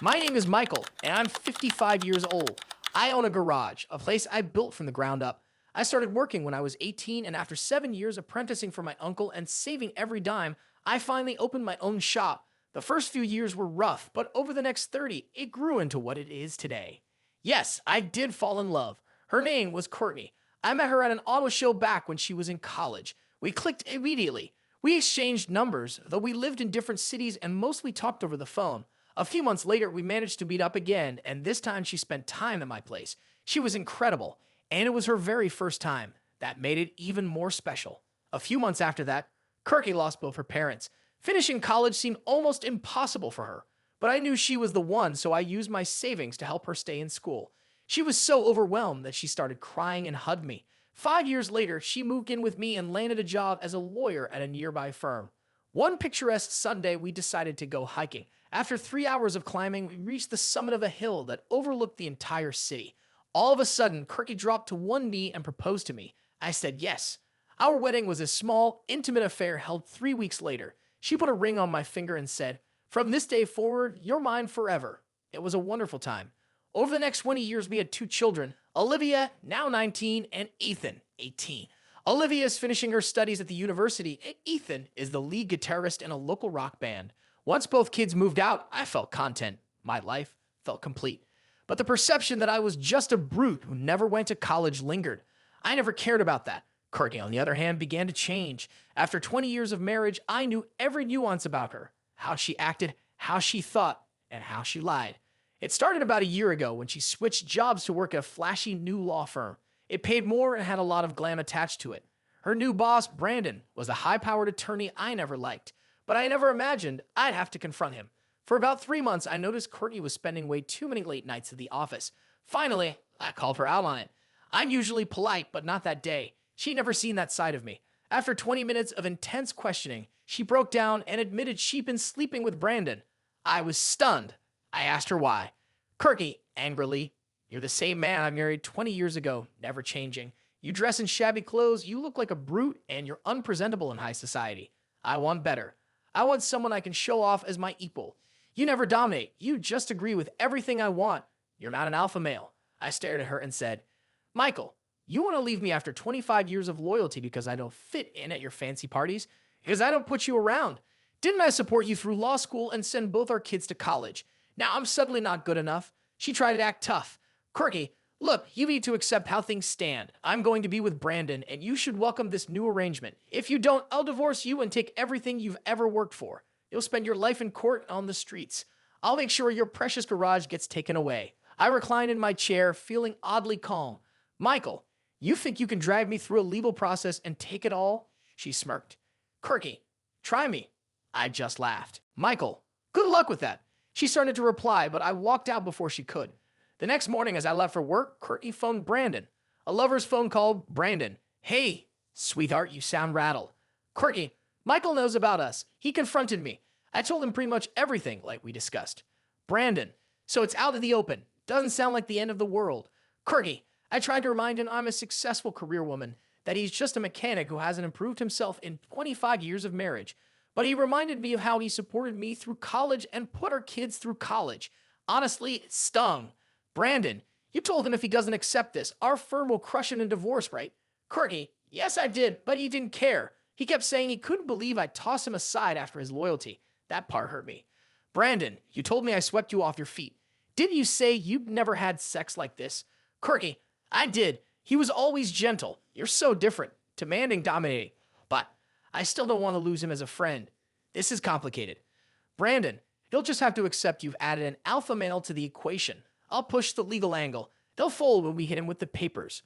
My name is Michael, and I'm 55 years old. I own a garage, a place I built from the ground up. I started working when I was 18, and after 7 years apprenticing for my uncle and saving every dime, I finally opened my own shop. The first few years were rough, but over the next 30, it grew into what it is today. Yes, I did fall in love. Her name was Courtney. I met her at an auto show back when she was in college. We clicked immediately. We exchanged numbers, though we lived in different cities and mostly talked over the phone. A few months later, we managed to meet up again, and this time she spent time at my place. She was incredible, and it was her very first time. That made it even more special. A few months after that, Kirky lost both her parents. Finishing college seemed almost impossible for her, but I knew she was the one, so I used my savings to help her stay in school. She was so overwhelmed that she started crying and hugged me. 5 years later, she moved in with me and landed a job as a lawyer at a nearby firm. One picturesque Sunday, we decided to go hiking. After 3 hours of climbing, we reached the summit of a hill that overlooked the entire city. All of a sudden, Kirky dropped to one knee and proposed to me. I said yes. Our wedding was a small, intimate affair held 3 weeks later. She put a ring on my finger and said, "From this day forward, you're mine forever." It was a wonderful time. Over the next 20 years, we had two children, Olivia, now 19, and Ethan, 18. Olivia is finishing her studies at the university, and Ethan is the lead guitarist in a local rock band. Once both kids moved out, I felt content. My life felt complete. But the perception that I was just a brute who never went to college lingered. I never cared about that. Courtney, on the other hand, began to change. After 20 years of marriage, I knew every nuance about her, how she acted, how she thought, and how she lied. It started about a year ago when she switched jobs to work at a flashy new law firm. It paid more and had a lot of glam attached to it. Her new boss, Brandon, was a high-powered attorney I never liked, but I never imagined I'd have to confront him. For about 3 months, I noticed Courtney was spending way too many late nights at the office. Finally, I called her out on it. I'm usually polite, but not that day. She'd never seen that side of me. After 20 minutes of intense questioning, she broke down and admitted she'd been sleeping with Brandon. I was stunned. I asked her why. Kirky, angrily, "You're the same man I married 20 years ago, never changing. You dress in shabby clothes, you look like a brute, and you're unpresentable in high society. I want better. I want someone I can show off as my equal. You never dominate. You just agree with everything I want. You're not an alpha male." I stared at her and said, "Michael, you want to leave me after 25 years of loyalty because I don't fit in at your fancy parties? Because I don't put you around? Didn't I support you through law school and send both our kids to college? Now I'm suddenly not good enough." She tried to act tough. "Kirky, look, you need to accept how things stand. I'm going to be with Brandon, and you should welcome this new arrangement. If you don't, I'll divorce you and take everything you've ever worked for. You'll spend your life in court on the streets. I'll make sure your precious garage gets taken away." I reclined in my chair, feeling oddly calm. "Michael, you think you can drag me through a legal process and take it all?" She smirked. "Kirky, try me." I just laughed. "Michael, good luck with that." She started to reply, but I walked out before she could. The next morning, as I left for work, Courtney phoned Brandon. A lover's phone call, Brandon. "Hey, sweetheart, you sound rattled." "Courtney, Michael knows about us. He confronted me. I told him pretty much everything, like we discussed." Brandon, "So it's out in the open. Doesn't sound like the end of the world." Courtney, I tried to remind him I'm a successful career woman, that he's just a mechanic who hasn't improved himself in 25 years of marriage. But he reminded me of how he supported me through college and put our kids through college. Honestly, it stung. "Brandon, you told him if he doesn't accept this, our firm will crush it in divorce, right?" Courtney, "Yes, I did, but he didn't care. He kept saying he couldn't believe I tossed him aside after his loyalty. That part hurt me." "Brandon, you told me I swept you off your feet. Didn't you say you'd never had sex like this?" Courtney, "I did. He was always gentle. You're so different. Demanding, dominating. But I still don't want to lose him as a friend. This is complicated." Brandon, "He'll just have to accept you've added an alpha male to the equation. I'll push the legal angle. They'll fold when we hit him with the papers."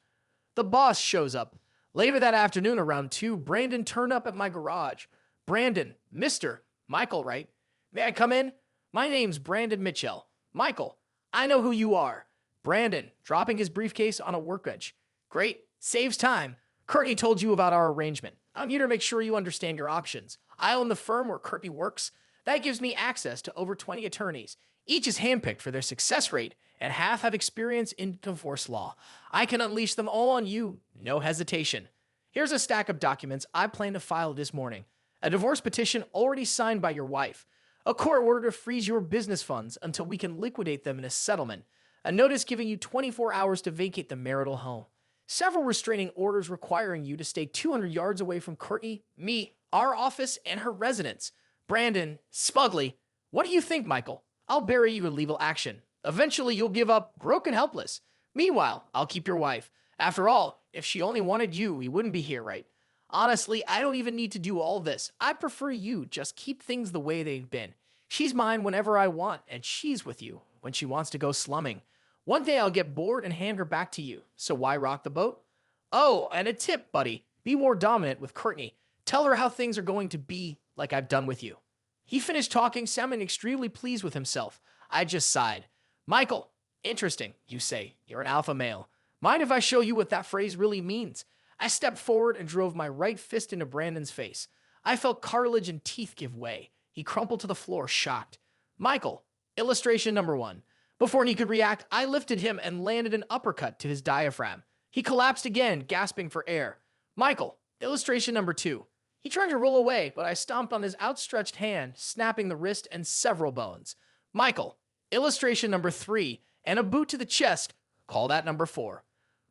The boss shows up. Later that afternoon around 2, Brandon turned up at my garage. "Brandon, Mr. Michael, right? May I come in? My name's Brandon Mitchell." "Michael, I know who you are." Brandon, dropping his briefcase on a workbench. "Great, saves time. Courtney told you about our arrangement. I'm here to make sure you understand your options. I own the firm where Courtney works. That gives me access to over 20 attorneys. Each is handpicked for their success rate, and half have experience in divorce law. I can unleash them all on you, no hesitation. Here's a stack of documents I plan to file this morning. A divorce petition already signed by your wife. A court order to freeze your business funds until we can liquidate them in a settlement. A notice giving you 24 hours to vacate the marital home. Several restraining orders requiring you to stay 200 yards away from Courtney, me, our office, and her residence. Brandon, smugly, what do you think, Michael? I'll bury you in legal action. Eventually, you'll give up, broken helpless. Meanwhile, I'll keep your wife. After all, if she only wanted you, we wouldn't be here, right? Honestly, I don't even need to do all this. I prefer you just keep things the way they've been. She's mine whenever I want, and she's with you when she wants to go slumming. One day I'll get bored and hand her back to you, so why rock the boat? Oh, and a tip, buddy. Be more dominant with Courtney. Tell her how things are going to be like I've done with you. He finished talking, sounding extremely pleased with himself. I just sighed. Michael, interesting, you say. You're an alpha male. Mind if I show you what that phrase really means? I stepped forward and drove my right fist into Brandon's face. I felt cartilage and teeth give way. He crumpled to the floor, shocked. Michael, illustration number 1. Before he could react, I lifted him and landed an uppercut to his diaphragm. He collapsed again, gasping for air. Michael, illustration number 2. He tried to roll away, but I stomped on his outstretched hand, snapping the wrist and several bones. Michael, illustration number 3, and a boot to the chest. Call that number 4.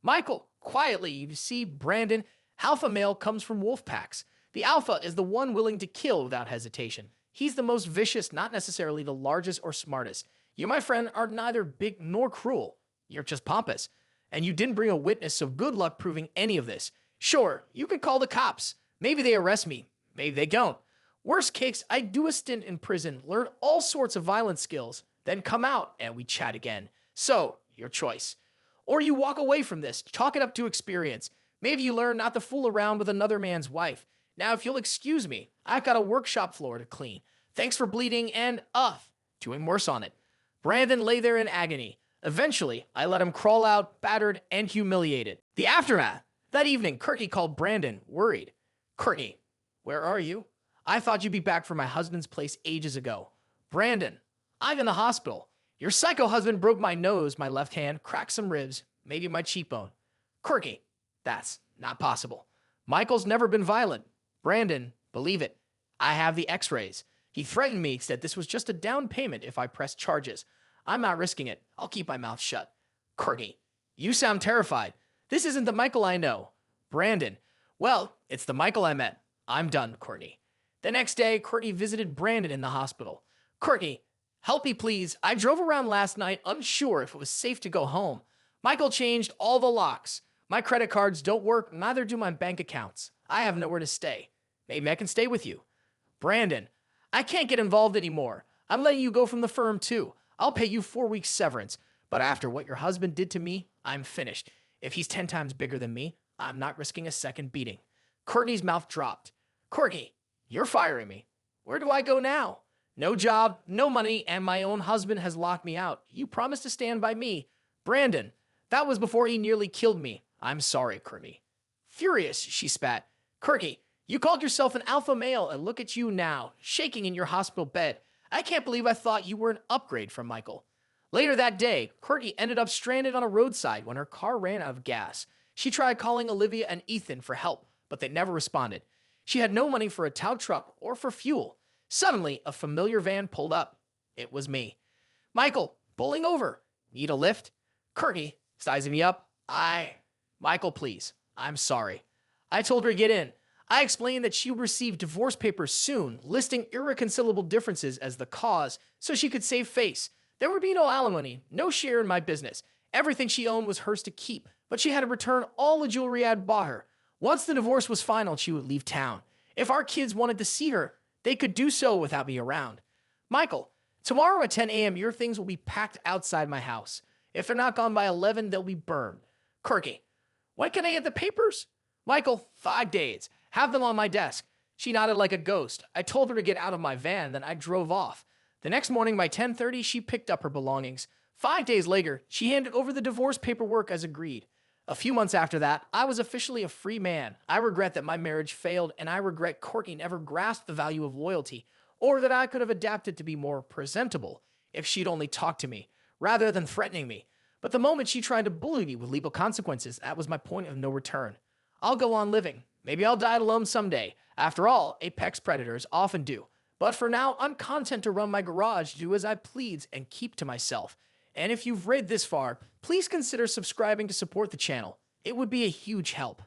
Michael, quietly, you see, Brandon, alpha male comes from wolf packs. The alpha is the one willing to kill without hesitation. He's the most vicious, not necessarily the largest or smartest. You, my friend, are neither big nor cruel. You're just pompous. And you didn't bring a witness, so good luck proving any of this. Sure, you could call the cops. Maybe they arrest me. Maybe they don't. Worst case, I do a stint in prison, learn all sorts of violent skills, then come out and we chat again. So, your choice. Or you walk away from this, chalk it up to experience. Maybe you learn not to fool around with another man's wife. Now, if you'll excuse me, I've got a workshop floor to clean. Thanks for bleeding and, doing worse on it. Brandon lay there in agony. Eventually, I let him crawl out, battered and humiliated. The aftermath. That evening, Courtney called Brandon, worried. Courtney, where are you? I thought you'd be back from my husband's place ages ago. Brandon, I'm in the hospital. Your psycho husband broke my nose, my left hand, cracked some ribs, maybe my cheekbone. Courtney, that's not possible. Michael's never been violent. Brandon, believe it. I have the x-rays. He threatened me, said this was just a down payment if I pressed charges. I'm not risking it. I'll keep my mouth shut. Courtney, you sound terrified. This isn't the Michael I know. Brandon, well, it's the Michael I met. I'm done, Courtney. The next day, Courtney visited Brandon in the hospital. Courtney, help me please. I drove around last night unsure if it was safe to go home. Michael changed all the locks. My credit cards don't work, neither do my bank accounts. I have nowhere to stay. Maybe I can stay with you. Brandon, I can't get involved anymore. I'm letting you go from the firm too. I'll pay you 4 weeks severance. But after what your husband did to me, I'm finished. If he's 10 times bigger than me, I'm not risking a second beating. Courtney's mouth dropped. Courtney, you're firing me. Where do I go now? No job, no money, and my own husband has locked me out. You promised to stand by me. Brandon, that was before he nearly killed me. I'm sorry, Courtney. Furious, she spat. Courtney, you called yourself an alpha male, and look at you now, shaking in your hospital bed. I can't believe I thought you were an upgrade from Michael. Later that day, Courtney ended up stranded on a roadside when her car ran out of gas. She tried calling Olivia and Ethan for help, but they never responded. She had no money for a tow truck or for fuel. Suddenly, a familiar van pulled up. It was me. Michael, pulling over. Need a lift? Courtney, sizing me up. Michael, please. I'm sorry. I told her to get in. I explained that she would receive divorce papers soon, listing irreconcilable differences as the cause, so she could save face. There would be no alimony, no share in my business. Everything she owned was hers to keep, but she had to return all the jewelry I'd bought her. Once the divorce was final, she would leave town. If our kids wanted to see her, they could do so without me around. Michael, tomorrow at 10 a.m., your things will be packed outside my house. If they're not gone by 11, they'll be burned. Courtney, when can I get the papers? Michael, 5 days. Have them on my desk. She nodded like a ghost. I told her to get out of my van, then I drove off. The next morning by 10:30, she picked up her belongings. 5 days later, she handed over the divorce paperwork as agreed. A few months after that, I was officially a free man. I regret that my marriage failed, and I regret Courtney never grasped the value of loyalty, or that I could have adapted to be more presentable if she'd only talked to me, rather than threatening me. But the moment she tried to bully me with legal consequences, that was my point of no return. I'll go on living. Maybe I'll die alone someday. After all, apex predators often do. But for now, I'm content to run my garage, do as I please, and keep to myself. And if you've read this far, please consider subscribing to support the channel. It would be a huge help.